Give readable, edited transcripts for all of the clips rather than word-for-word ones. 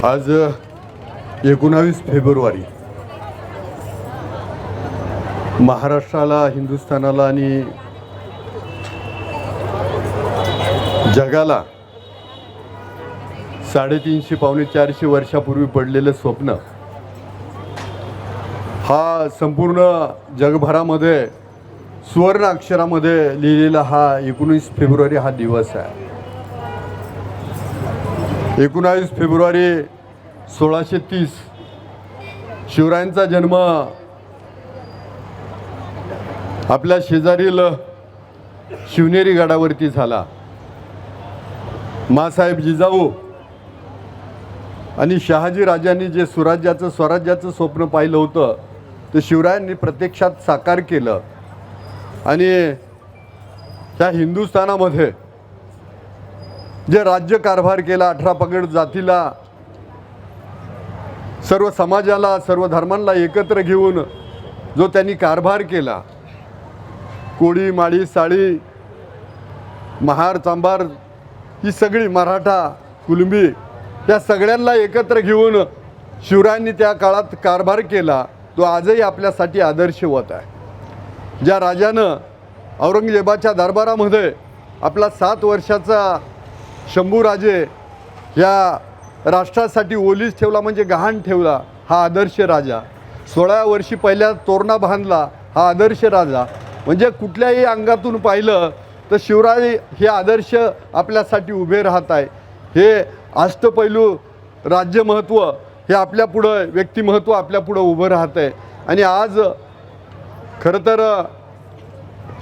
आज 19 फेब्रुवारी महाराष्ट्राला, हिंदुस्थानाला आणि जगाला 350 पावणे 400 वर्षापूर्वी पडलेलं स्वप्न हा संपूर्ण जगभरामध्ये सुवर्ण अक्षरामध्ये लिहिलेला हा 19 फेब्रुवारी हा दिवस आहे. 19 फेब्रुवारी 1630 शिवरायांचा जन्म आपल्या शेजारील शिवनेरी गडावरती झाला. माँसाहेब जिजाऊ आणि शहाजी राजांनी जे स्वराज्याचं स्वप्न पाहिलं होतं ते शिवरायांनी प्रत्यक्षात साकार केलं आणि त्या हिंदुस्थानामध्ये जे राज्य कारभार केला, 18 पगड जातीला, सर्व समाजाला, सर्व धर्मांना एकत्र घेऊन जो त्यांनी कारभार केला, कोळी, माळी, साळी, महार, चांभार ही सगळी, मराठा, कुलबी, त्या सगळ्यांना एकत्र घेऊन शिवरायांनी त्या काळात कारभार केला, तो आजही आपल्यासाठी आदर्शवत आहे. ज्या राजानं औरंगजेबाच्या दरबारामध्ये आपला 7 वर्षाचा शंभूराजे या राष्ट्रासाठी ओलीस ठेवला, म्हणजे गहाण ठेवला, हा आदर्श राजा. 16 वर्षी पहिल्या तोरणा बांधला, हा आदर्श राजा. म्हणजे कुठल्याही अंगातून पाहिलं तर शिवराय हे आदर्श आपल्यासाठी उभे राहत आहे. हे अष्टपैलू राज्यमहत्त्व हे आपल्यापुढं, व्यक्तिमहत्त्व आपल्यापुढं उभं राहत आहे. आणि आज खरं तर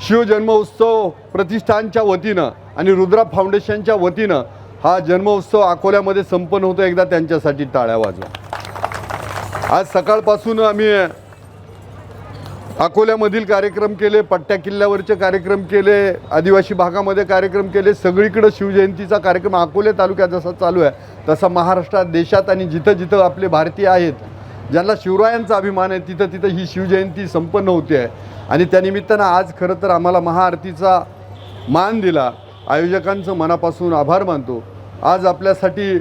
शिवजन्मोत्सव प्रतिष्ठानच्या वतीनं आणि रुद्रा फाउंडेशनच्या वतीनं हा जन्मोत्सव अकोल्यामध्ये संपन्न होतो. एकदा त्यांच्यासाठी टाळ्या वाजवा. आज सकाळपासून आम्ही अकोल्यामधील कार्यक्रम केले, पट्ट्या किल्ल्यावरचे कार्यक्रम केले, आदिवासी भागामध्ये कार्यक्रम केले. सगळीकडे शिवजयंतीचा कार्यक्रम अकोले तालुक्यात जसा चालू आहे तसा महाराष्ट्रात, देशात आणि जिथं जिथं आपले भारतीय आहेत, ज्यांना शिवरायांचा अभिमान आहे, तिथं तिथं ही शिवजयंती संपन्न होते आहे. आणि त्यानिमित्तानं आज खरं तर आम्हाला महाआरतीचा मान दिला. आयोजकांचं मनापासून आभार मानतो. आज आपल्यासाठी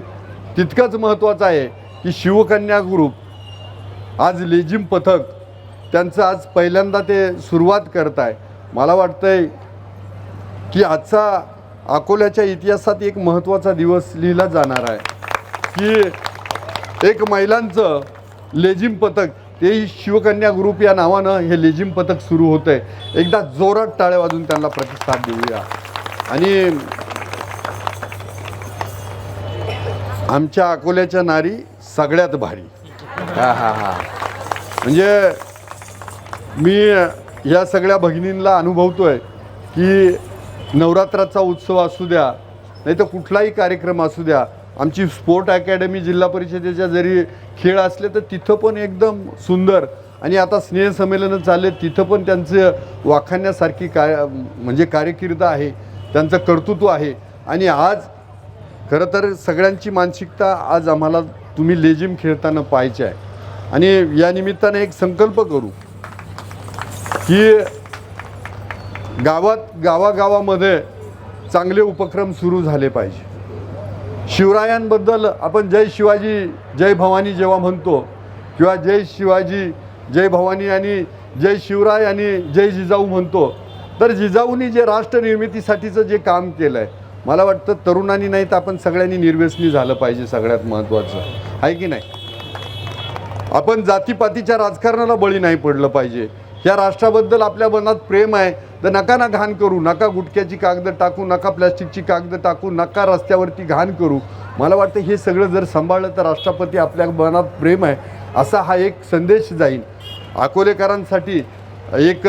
तितकंच महत्त्वाचं आहे की शिवकन्या ग्रुप आज लेझिम पथक त्यांचं आज पहिल्यांदा ते सुरुवात करत आहे. मला वाटतंय की आजचा अकोल्याच्या इतिहासात एक महत्त्वाचा दिवस लिहिला जाणार आहे की एक महिलांचं लेझिम पथक, तेही शिवकन्या ग्रुप या नावानं हे लेझिम पथक सुरू होतं आहे. एकदा जोरात टाळ्या वाजून त्यांना प्रतिसाद देऊया. आणि आमच्या अकोल्याच्या नारी सगळ्यात भारी. म्हणजे मी या सगळ्या भगिनींना अनुभवतोय की नवरात्राचा उत्सव असू द्या, नाही तर कुठलाही कार्यक्रम असू द्या, आमची स्पोर्ट अकॅडमी जिल्हा परिषदेच्या जरी खेळ असले तर तिथं पण एकदम सुंदर. आणि आता स्नेहसंमेलनं चालले, तिथं पण त्यांचं वाखाणण्यासारखी म्हणजे कारकीर्द आहे, त्यांचं कर्तृत्व आहे. आणि आज खरं तर सगळ्यांची मानसिकता आज आम्हाला तुम्ही लेझिम खेळताना पाहायचे आहे. आणि या निमित्ताने एक संकल्प करू की गावागावामध्ये चांगले उपक्रम सुरू झाले पाहिजे. शिवरायांबद्दल आपण जय शिवाजी जय भवानी जेव्हा म्हणतो, किंवा जय शिवाजी जय भवानी आणि जय शिवराय आणि जय जिजाऊ म्हणतो, तर जिजाऊंनी जे राष्ट्र निर्मितीसाठीचं जे काम केलं आहे, मला वाटतं तरुणांनी नाही तर आपण सगळ्यांनी निर्व्यसनी झालं पाहिजे. सगळ्यात महत्त्वाचं आहे की नाही, आपण जातीपातीच्या राजकारणाला बळी नाही पडलं पाहिजे. या राष्ट्राबद्दल आपल्या मनात प्रेम आहे तर नका ना घाण करू, नका गुटख्याची कागदं टाकू, नका प्लॅस्टिकची कागदं टाकू, नका रस्त्यावरती घाण करू. मला वाटतं हे सगळं जर सांभाळलं तर राष्ट्रपती आपल्या मनात प्रेम आहे असा हा एक संदेश जाईल. अकोलेकरांसाठी एक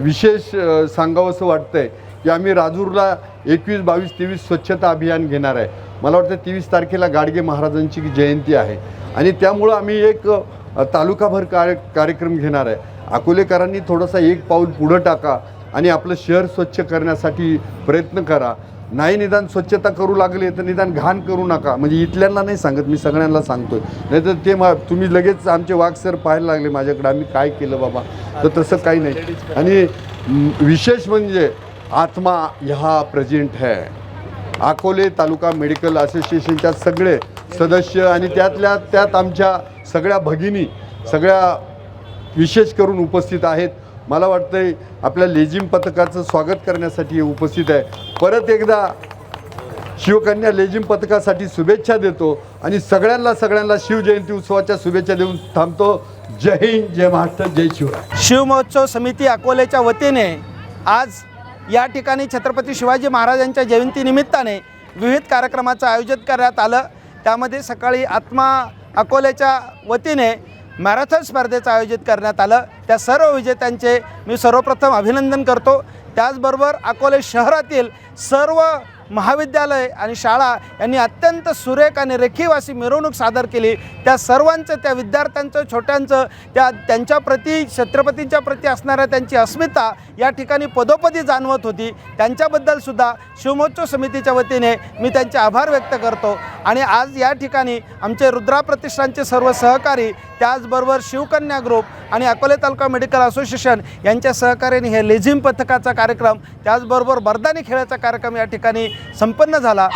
विशेष सांगावंसं वाटतंय की आम्ही राजूरला 21, 22, 23 स्वच्छता अभियान घेणार आहे. मला वाटतं 23 तारखेला गाडगे महाराजांची जयंती आहे आणि त्यामुळं आम्ही एक तालुकाभर कार्यक्रम घेणार आहे. अकोलेकरांनी थोडंसं एक पाऊल पुढं टाका आणि आपलं शहर स्वच्छ करण्यासाठी प्रयत्न करा. नाही निदान स्वच्छता करू लागले तर निदान घाण करू नका. म्हणजे इथल्यांना नाही सांगत, मी सगळ्यांना सांगतोय. नाही तर ते तुम्ही लगेच आमचे वाघ सर पाहायला लागले माझ्याकडे, आम्ही काय केलं बाबा, तर तसं काही नाही. आणि विशेष म्हणजे आत्मा यहाँ प्रेजेंट है. अकोले तालुका मेडिकल असोसिएशनच्या सगळे सदस्य आणि त्यातल्या त्यात आमच्या सगळ्या भगिनी सगळ्या विशेष करून उपस्थित आहेत. मला वाटतंय आपल्या लेझिम पथकाचं स्वागत करण्यासाठी हे उपस्थित आहे. परत एकदा शिवकन्या लेझिम पथकासाठी शुभेच्छा देतो आणि सगळ्यांना शिवजयंती उत्सवाच्या शुभेच्छा देऊन थांबतो. जय हिंद, जय महाराष्ट्र, जय शिवराय. शिवमहोत्सव समिती अकोल्याच्या वतीने आज या ठिकाणी छत्रपती शिवाजी महाराजांच्या जयंतीनिमित्ताने विविध कार्यक्रमाचं आयोजन करण्यात आलं. त्यामध्ये सकाळी आत्मा अकोल्याच्या वतीने मॅरेथॉन स्पर्धेचं आयोजित करण्यात आलं. त्या सर्व विजेत्यांचे मी सर्वप्रथम अभिनंदन करतो. त्याचबरोबर अकोले शहरातील सर्व महाविद्यालय आणि शाळा यांनी अत्यंत सुरेख आणि रेखीव अशी मिरवणूक सादर केली. त्या सर्वांचं, त्या विद्यार्थ्यांचं, छोट्यांचं, त्यांच्याप्रती, छत्रपतींच्या प्रती असणाऱ्या त्यांची अस्मिता या ठिकाणी पदोपदी जाणवत होती. त्यांच्याबद्दलसुद्धा शिवमहोत्सव समितीच्या वतीने मी त्यांचे आभार व्यक्त करतो. आणि आज या ठिकाणी आमचे रुद्रा प्रतिष्ठानचे सर्व सहकारी, त्याचबरोबर शिवकन्या ग्रुप आणि अकोले तालुका मेडिकल असोसिएशन यांच्या सहकार्याने हे लेझिम पथकाचा कार्यक्रम, त्याचबरोबर बरदानी खेळाचा कार्यक्रम या ठिकाणी संपन्न झाला.